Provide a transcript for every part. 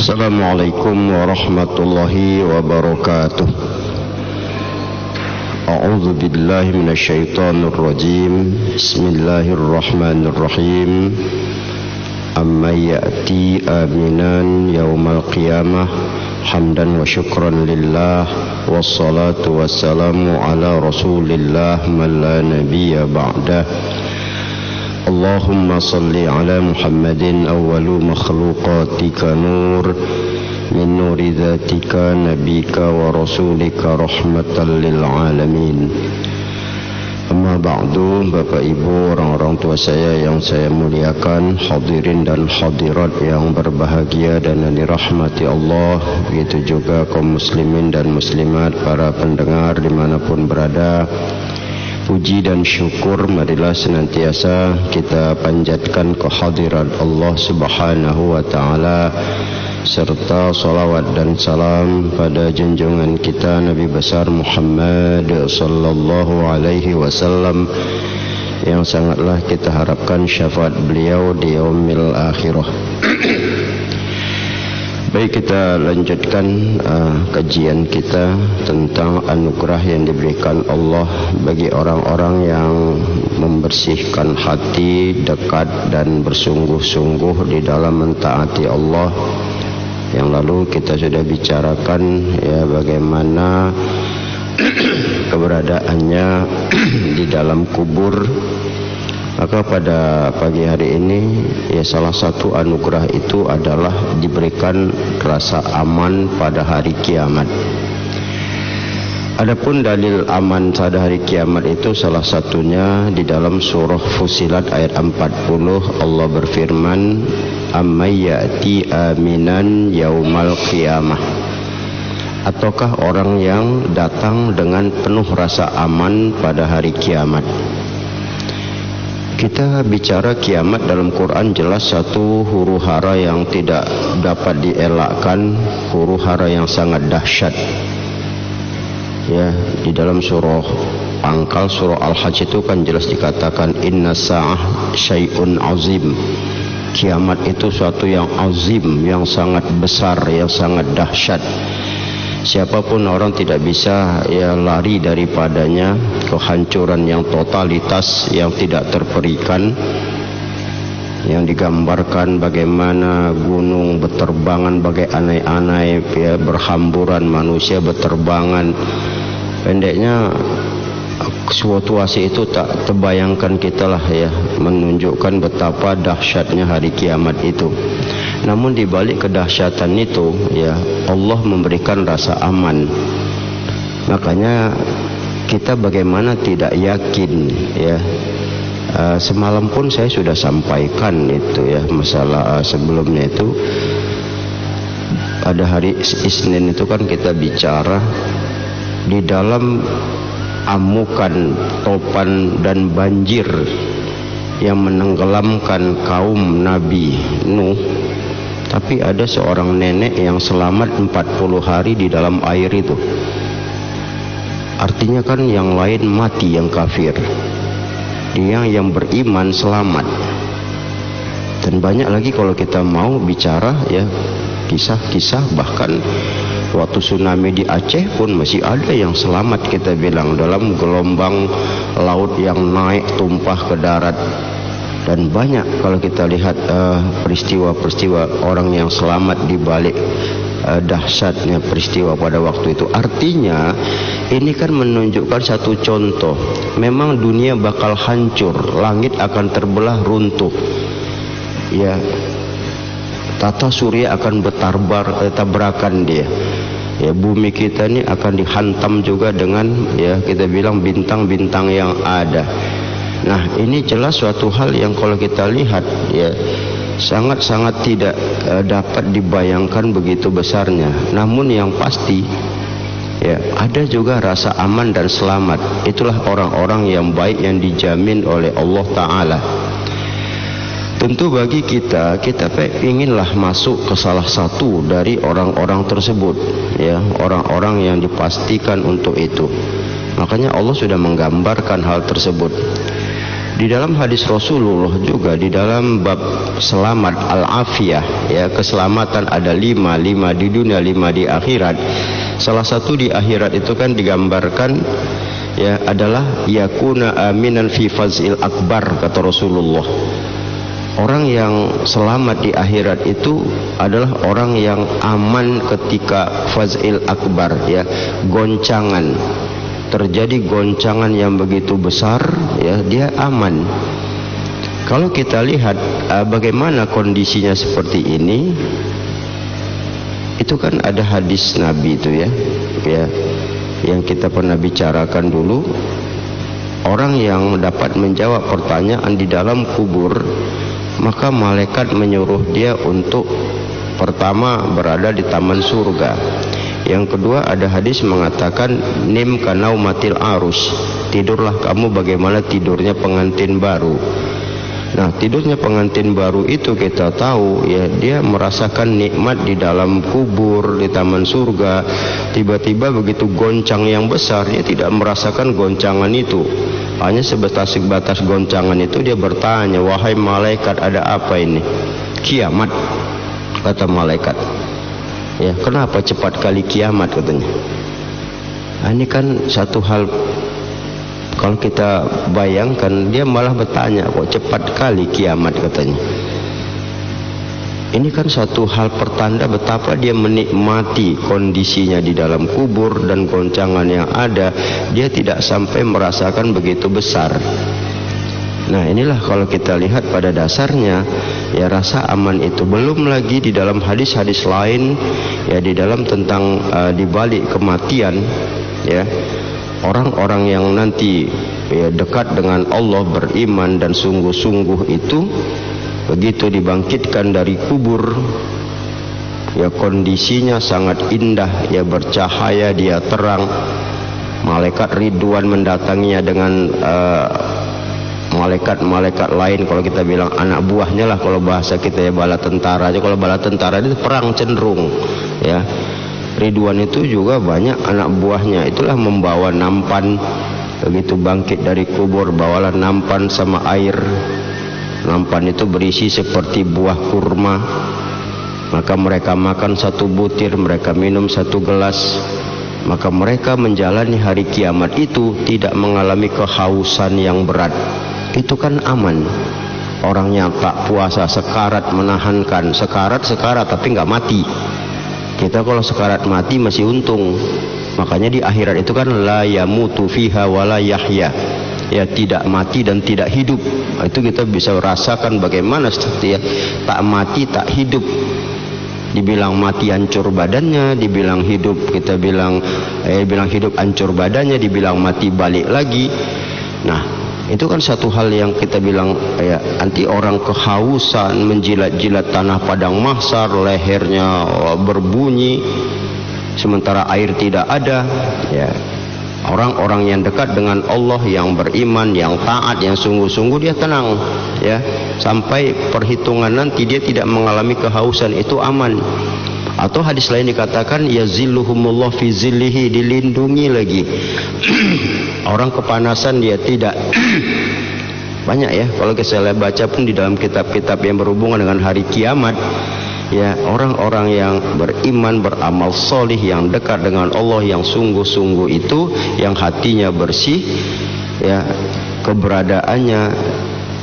Assalamualaikum warahmatullahi wabarakatuh. A'udzu billahi minasyaitonir rajim. Bismillahirrahmanirrahim. Amma ya'ti aminan yaumal qiyamah hamdan wa syukran lillah wassalatu wassalamu ala rasulillah man la nabiyya ba'dah. Allahumma salli ala Muhammadin awwalu makhluqatika nur min nuri dhatika nabika wa rasulika rahmatan lil alamin. Amma ba'du, Bapak Ibu, orang-orang tua saya yang saya muliakan, hadirin dan hadirat yang berbahagia dan dirahmati Allah, begitu juga kaum muslimin dan muslimat, para pendengar dimanapun berada. Puji dan syukur marilah senantiasa kita panjatkan kehadiran Allah Subhanahu wa ta'ala, serta salawat dan salam pada junjungan kita Nabi besar Muhammad sallallahu alaihi wasallam, yang sangatlah kita harapkan syafaat beliau di yaumil akhirah. Baik, kita lanjutkan kajian kita tentang anugerah yang diberikan Allah bagi orang-orang yang membersihkan hati, dekat dan bersungguh-sungguh di dalam mentaati Allah. Yang lalu kita sudah bicarakan ya bagaimana keberadaannya di dalam kubur. Maka pada pagi hari ini ya salah satu anugerah itu adalah diberikan rasa aman pada hari kiamat. Adapun dalil aman pada hari kiamat itu salah satunya di dalam surah Fussilat ayat 40, Allah berfirman, "Ammay ya'ti aminan yaumal qiyamah." Ataukah orang yang datang dengan penuh rasa aman pada hari kiamat. Kita bicara kiamat dalam Quran jelas satu huru hara yang tidak dapat dielakkan, huru hara yang sangat dahsyat. Ya, di dalam surah Pangkal, surah Al-Hajj itu kan jelas dikatakan inna sa'ah syai'un azim. Kiamat itu suatu yang azim, yang sangat besar, yang sangat dahsyat. Siapapun orang tidak bisa ya lari daripadanya. Kehancuran yang totalitas yang tidak terperikan, yang digambarkan bagaimana gunung berterbangan bagai anai-anai ya, berhamburan, manusia berterbangan. Pendeknya situasi itu tak terbayangkan kita lah ya, menunjukkan betapa dahsyatnya hari kiamat itu. Namun di balik kedahsyatan itu ya Allah memberikan rasa aman. Makanya kita bagaimana tidak yakin ya. Semalam pun saya sudah sampaikan itu ya, masalah sebelumnya itu pada hari Isnin itu kan kita bicara di dalam amukan, topan dan banjir yang menenggelamkan kaum Nabi Nuh. Tapi ada seorang nenek yang selamat 40 hari di dalam air itu. Artinya kan yang lain mati, yang kafir. Dia yang beriman selamat. Dan banyak lagi kalau kita mau bicara ya, kisah-kisah, bahkan waktu tsunami di Aceh pun masih ada yang selamat, kita bilang, dalam gelombang laut yang naik tumpah ke darat. Dan banyak kalau kita lihat peristiwa-peristiwa orang yang selamat di balik dahsyatnya peristiwa pada waktu itu. Artinya ini kan menunjukkan satu contoh, memang dunia bakal hancur, langit akan terbelah runtuh ya, tata surya akan tabrakan dia ya, bumi kita ini akan dihantam juga dengan ya kita bilang bintang-bintang yang ada. Nah, ini jelas suatu hal yang kalau kita lihat ya sangat-sangat tidak dapat dibayangkan begitu besarnya. Namun yang pasti ya ada juga rasa aman dan selamat. Itulah orang-orang yang baik yang dijamin oleh Allah Ta'ala. Tentu bagi kita inginlah masuk ke salah satu dari orang-orang tersebut ya, orang-orang yang dipastikan untuk itu. Makanya Allah sudah menggambarkan hal tersebut. Di dalam hadis Rasulullah juga, di dalam bab selamat al-afiyah, ya, keselamatan ada 5 di dunia, 5 di akhirat. Salah satu di akhirat itu kan digambarkan, ya, adalah yakuna aminan fi fazil akbar, kata Rasulullah. Orang yang selamat di akhirat itu adalah orang yang aman ketika fazil akbar, ya, goncangan. Terjadi goncangan yang begitu besar, ya, dia aman. Kalau kita lihat bagaimana kondisinya seperti ini, itu kan ada hadis Nabi itu, ya, yang kita pernah bicarakan dulu. Orang yang dapat menjawab pertanyaan di dalam kubur, maka malaikat menyuruh dia untuk pertama berada di taman surga. Yang kedua, ada hadis mengatakan nim kanaumatil arus, tidurlah kamu bagaimana tidurnya pengantin baru. Nah, tidurnya pengantin baru itu kita tahu, ya, dia merasakan nikmat di dalam kubur, di taman surga. Tiba-tiba begitu goncang yang besar, dia tidak merasakan goncangan itu. Hanya sebatas goncangan itu dia bertanya, wahai malaikat, ada apa ini? Kiamat, kata malaikat. Ya, kenapa cepat kali kiamat, katanya. Nah, ini kan satu hal, kalau kita bayangkan, dia malah bertanya, kok cepat kali kiamat, katanya. Ini kan satu hal pertanda betapa dia menikmati kondisinya di dalam kubur dan goncangan yang ada. Dia tidak sampai merasakan begitu besar. Nah, inilah kalau kita lihat pada dasarnya, ya, rasa aman itu. Belum lagi di dalam hadis-hadis lain, ya, di dalam tentang di balik kematian, ya, orang-orang yang nanti, ya, dekat dengan Allah, beriman dan sungguh-sungguh itu, begitu dibangkitkan dari kubur, ya, kondisinya sangat indah, ya, bercahaya, dia terang. Malaikat Ridwan mendatanginya dengan malaikat-malaikat lain, kalau kita bilang anak buahnya lah, kalau bahasa kita, ya, bala tentara aja. Kalau bala tentara itu perang cenderung, ya. Ridwan itu juga banyak anak buahnya, itulah membawa nampan. Begitu bangkit dari kubur, bawalah nampan sama air. Nampan itu berisi seperti buah kurma. Maka mereka makan 1 butir, mereka minum 1 gelas. Maka mereka menjalani hari kiamat itu tidak mengalami kehausan yang berat. Itu kan aman. Orangnya tak puasa, sekarat, menahankan. Sekarat tapi nggak mati. Kita kalau sekarat mati masih untung. Makanya di akhirat itu kan la yamutu fiha wala yahya, ya, tidak mati dan tidak hidup. Itu kita bisa rasakan bagaimana seperti, ya, tak mati tak hidup. Dibilang mati hancur badannya, dibilang hidup kita bilang hidup hancur badannya, dibilang mati balik lagi. Nah, itu kan satu hal yang kita bilang, ya, nanti orang kehausan menjilat-jilat tanah padang mahsyar, lehernya berbunyi sementara air tidak ada, ya. Orang-orang yang dekat dengan Allah, yang beriman, yang taat, yang sungguh-sungguh, dia tenang, ya, sampai perhitungan nanti dia tidak mengalami kehausan, itu aman. Atau hadis lain dikatakan yazilluhumullah fi zillihi, dilindungi lagi. Orang kepanasan dia tidak. Banyak, ya, kalau saya baca pun di dalam kitab-kitab yang berhubungan dengan hari kiamat, ya, orang-orang yang beriman, beramal solih, yang dekat dengan Allah, yang sungguh-sungguh itu, yang hatinya bersih, ya, keberadaannya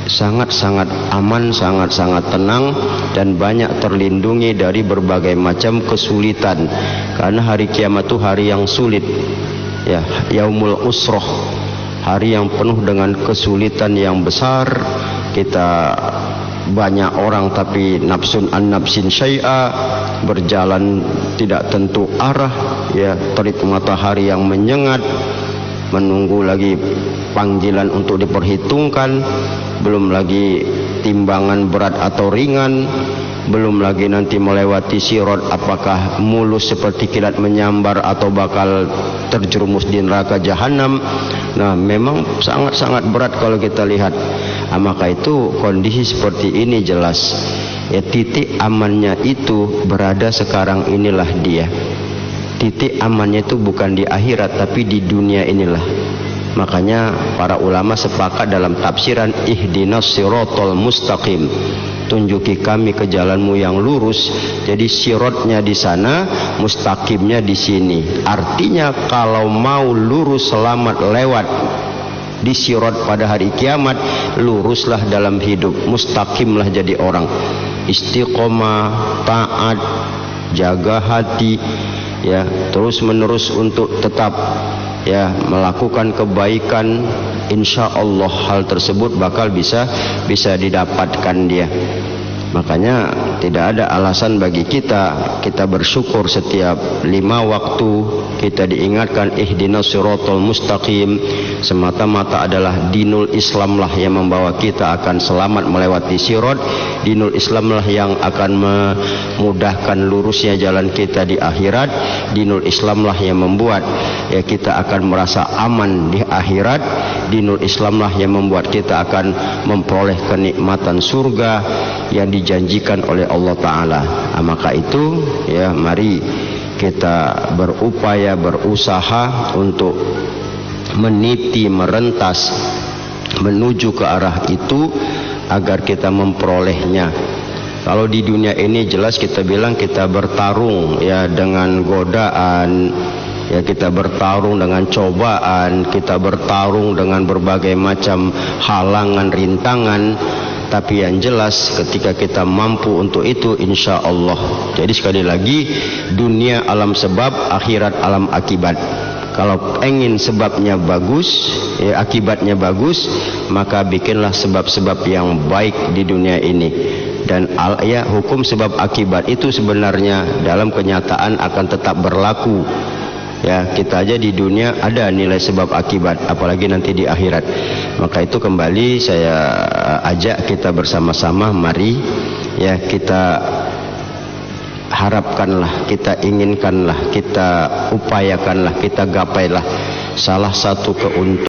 sangat-sangat aman, sangat-sangat tenang, dan banyak terlindungi dari berbagai macam kesulitan. Karena hari kiamat itu hari yang sulit, ya, yaumul usroh, hari yang penuh dengan kesulitan yang besar. Kita banyak orang tapi nafsun an nafsin syai'a, berjalan tidak tentu arah, ya, terik matahari yang menyengat, menunggu lagi panggilan untuk diperhitungkan, belum lagi timbangan berat atau ringan, belum lagi nanti melewati sirat, apakah mulus seperti kilat menyambar atau bakal terjerumus di neraka jahanam. Nah, memang sangat-sangat berat kalau kita lihat. Maka itu kondisi seperti ini jelas, ya, titik amannya itu berada sekarang inilah dia. Titik amannya itu bukan di akhirat tapi di dunia inilah. Makanya para ulama sepakat dalam tafsiran ihdinas siratal mustaqim, tunjuki kami ke jalanmu yang lurus. Jadi sirotnya di sana, mustaqimnya di sini. Artinya kalau mau lurus selamat lewat di sirot pada hari kiamat, luruslah dalam hidup, mustaqimlah jadi orang, istiqomah, taat, jaga hati, ya, terus menerus untuk tetap ya melakukan kebaikan. Insya Allah hal tersebut bakal bisa didapatkan dia. Makanya tidak ada alasan bagi kita bersyukur setiap 5 waktu kita diingatkan ihdinas siratal mustaqim. Semata-mata adalah dinul Islam lah yang membawa kita akan selamat melewati sirat. Dinul Islam lah yang akan memudahkan lurusnya jalan kita di akhirat. Dinul Islam lah yang membuat ya kita akan merasa aman di akhirat. Dinul Islam lah yang membuat kita akan memperoleh kenikmatan surga yang dijanjikan oleh Allah Ta'ala. Maka itu ya mari kita berupaya, berusaha untuk meniti, merentas menuju ke arah itu agar kita memperolehnya. Kalau di dunia ini jelas kita bilang kita bertarung ya dengan godaan, ya kita bertarung dengan cobaan, kita bertarung dengan berbagai macam halangan, rintangan. Tapi yang jelas ketika kita mampu untuk itu, insya Allah. Jadi sekali lagi, dunia alam sebab, akhirat alam akibat. Kalau ingin sebabnya bagus, ya, akibatnya bagus, maka bikinlah sebab-sebab yang baik di dunia ini. Dan ya, hukum sebab akibat itu sebenarnya dalam kenyataan akan tetap berlaku. Ya, kita aja di dunia ada nilai sebab akibat, apalagi nanti di akhirat. Maka itu kembali saya ajak kita bersama-sama, mari ya kita harapkanlah, kita inginkanlah, kita upayakanlah, kita gapailah salah satu keuntungan